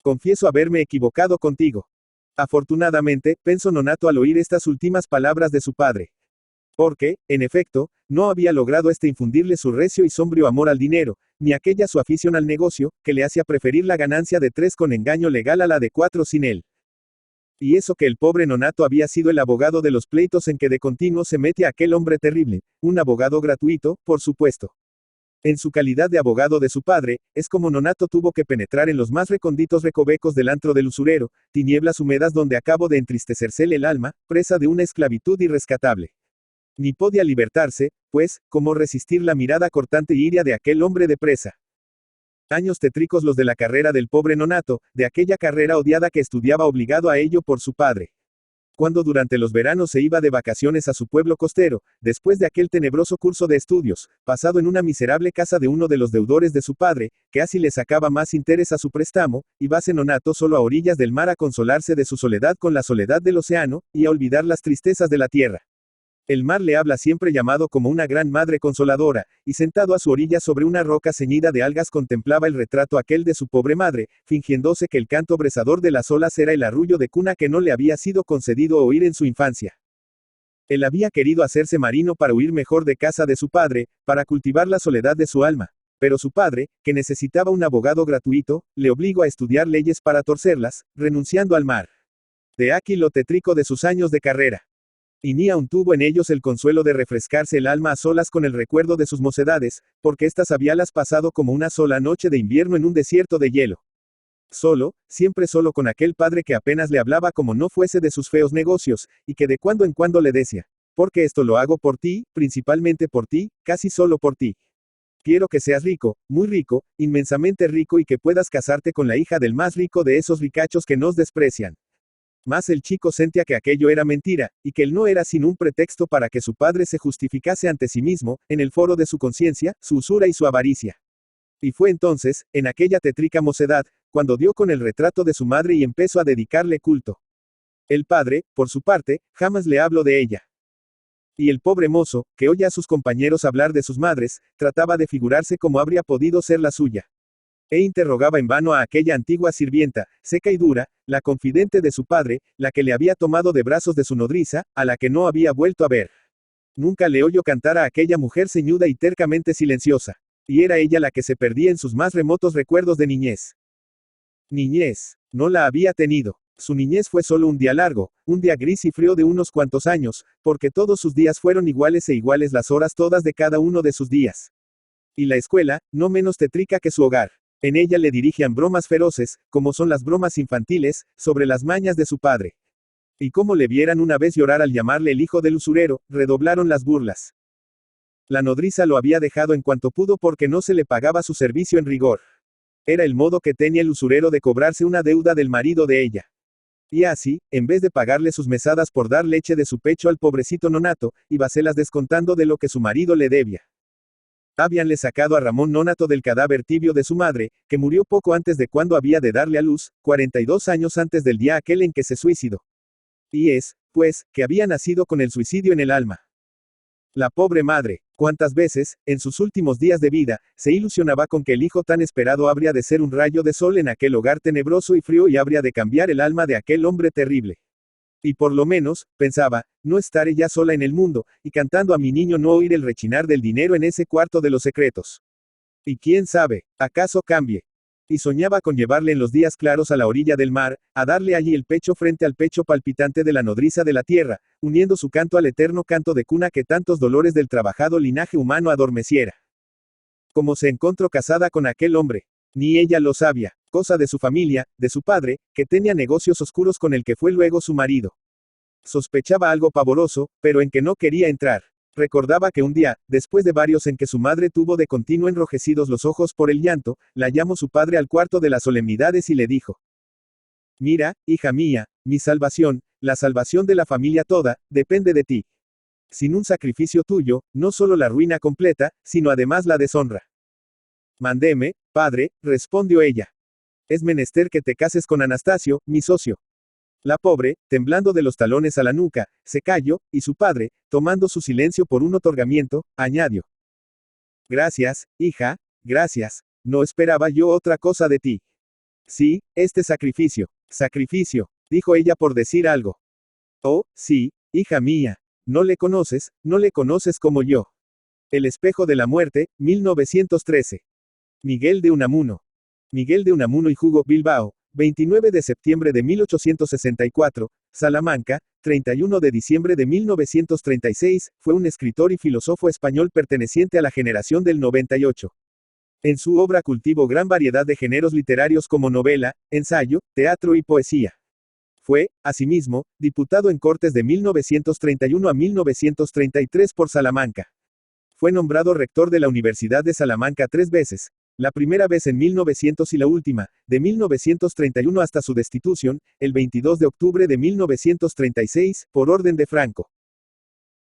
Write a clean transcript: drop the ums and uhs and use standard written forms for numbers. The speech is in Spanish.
Confieso haberme equivocado contigo. Afortunadamente, pensó Nonato al oír estas últimas palabras de su padre. Porque, en efecto, no había logrado infundirle su recio y sombrío amor al dinero, ni aquella su afición al negocio, que le hacía preferir la ganancia de 3 con engaño legal a la de 4 sin él. Y eso que el pobre Nonato había sido el abogado de los pleitos en que de continuo se mete aquel hombre terrible, un abogado gratuito, por supuesto. En su calidad de abogado de su padre, es como Nonato tuvo que penetrar en los más recónditos recovecos del antro del usurero, tinieblas húmedas donde acabó de entristecerse el alma, presa de una esclavitud irrescatable. Ni podía libertarse, pues, cómo resistir la mirada cortante y iria de aquel hombre de presa. Años tétricos los de la carrera del pobre Nonato, de aquella carrera odiada que estudiaba obligado a ello por su padre. Cuando durante los veranos se iba de vacaciones a su pueblo costero, después de aquel tenebroso curso de estudios, pasado en una miserable casa de uno de los deudores de su padre, que así le sacaba más interés a su préstamo, ibase Nonato solo a orillas del mar a consolarse de su soledad con la soledad del océano, y a olvidar las tristezas de la tierra. El mar le habla siempre llamado como una gran madre consoladora, y sentado a su orilla sobre una roca ceñida de algas contemplaba el retrato aquel de su pobre madre, fingiéndose que el canto brezador de las olas era el arrullo de cuna que no le había sido concedido oír en su infancia. Él había querido hacerse marino para huir mejor de casa de su padre, para cultivar la soledad de su alma. Pero su padre, que necesitaba un abogado gratuito, le obligó a estudiar leyes para torcerlas, renunciando al mar. De aquí lo tétrico de sus años de carrera. Y ni aun tuvo en ellos el consuelo de refrescarse el alma a solas con el recuerdo de sus mocedades, porque éstas habíalas pasado como una sola noche de invierno en un desierto de hielo. Solo, siempre solo con aquel padre que apenas le hablaba como no fuese de sus feos negocios, y que de cuando en cuando le decía, porque esto lo hago por ti, principalmente por ti, casi solo por ti. Quiero que seas rico, muy rico, inmensamente rico y que puedas casarte con la hija del más rico de esos ricachos que nos desprecian. Mas el chico sentía que aquello era mentira, y que él no era sino un pretexto para que su padre se justificase ante sí mismo, en el foro de su conciencia, su usura y su avaricia. Y fue entonces, en aquella tétrica mocedad, cuando dio con el retrato de su madre y empezó a dedicarle culto. El padre, por su parte, jamás le habló de ella. Y el pobre mozo, que oía a sus compañeros hablar de sus madres, trataba de figurarse cómo habría podido ser la suya. E interrogaba en vano a aquella antigua sirvienta, seca y dura, la confidente de su padre, la que le había tomado de brazos de su nodriza, a la que no había vuelto a ver. Nunca le oyó cantar a aquella mujer ceñuda y tercamente silenciosa. Y era ella la que se perdía en sus más remotos recuerdos de niñez. Niñez. No la había tenido. Su niñez fue solo un día largo, un día gris y frío de unos cuantos años, porque todos sus días fueron iguales e iguales las horas todas de cada uno de sus días. Y la escuela, no menos tétrica que su hogar. En ella le dirigían bromas feroces, como son las bromas infantiles, sobre las mañas de su padre. Y como le vieran una vez llorar al llamarle el hijo del usurero, redoblaron las burlas. La nodriza lo había dejado en cuanto pudo porque no se le pagaba su servicio en rigor. Era el modo que tenía el usurero de cobrarse una deuda del marido de ella. Y así, en vez de pagarle sus mesadas por dar leche de su pecho al pobrecito Nonato, ibáselas descontando de lo que su marido le debía. Habíanle sacado a Ramón Nonato del cadáver tibio de su madre, que murió poco antes de cuando había de darle a luz, 42 años antes del día aquel en que se suicidó. Y es, pues, que había nacido con el suicidio en el alma. La pobre madre, cuántas veces, en sus últimos días de vida, se ilusionaba con que el hijo tan esperado habría de ser un rayo de sol en aquel hogar tenebroso y frío y habría de cambiar el alma de aquel hombre terrible. Y por lo menos, pensaba, no estaré ya sola en el mundo, y cantando a mi niño no oír el rechinar del dinero en ese cuarto de los secretos. Y quién sabe, acaso cambie. Y soñaba con llevarle en los días claros a la orilla del mar, a darle allí el pecho frente al pecho palpitante de la nodriza de la tierra, uniendo su canto al eterno canto de cuna que tantos dolores del trabajado linaje humano adormeciera. Como se encontró casada con aquel hombre, ni ella lo sabía, cosa de su familia, de su padre, que tenía negocios oscuros con el que fue luego su marido. Sospechaba algo pavoroso, pero en que no quería entrar. Recordaba que un día, después de varios en que su madre tuvo de continuo enrojecidos los ojos por el llanto, la llamó su padre al cuarto de las solemnidades y le dijo: Mira, hija mía, mi salvación, la salvación de la familia toda, depende de ti. Sin un sacrificio tuyo, no solo la ruina completa, sino además la deshonra. Mándeme, padre, respondió ella. Es menester que te cases con Anastasio, mi socio. La pobre, temblando de los talones a la nuca, se calló, y su padre, tomando su silencio por un otorgamiento, añadió: Gracias, hija, gracias, no esperaba yo otra cosa de ti. Sí, este sacrificio. Sacrificio, dijo ella por decir algo. Oh, sí, hija mía. No le conoces como yo. El espejo de la muerte, 1913. Miguel de Unamuno. Miguel de Unamuno y Hugo Bilbao, 29 de septiembre de 1864, Salamanca, 31 de diciembre de 1936, fue un escritor y filósofo español perteneciente a la generación del 98. En su obra cultivó gran variedad de géneros literarios como novela, ensayo, teatro y poesía. Fue, asimismo, diputado en Cortes de 1931 a 1933 por Salamanca. Fue nombrado rector de la Universidad de Salamanca 3 veces. La primera vez en 1900 y la última, de 1931 hasta su destitución, el 22 de octubre de 1936, por orden de Franco.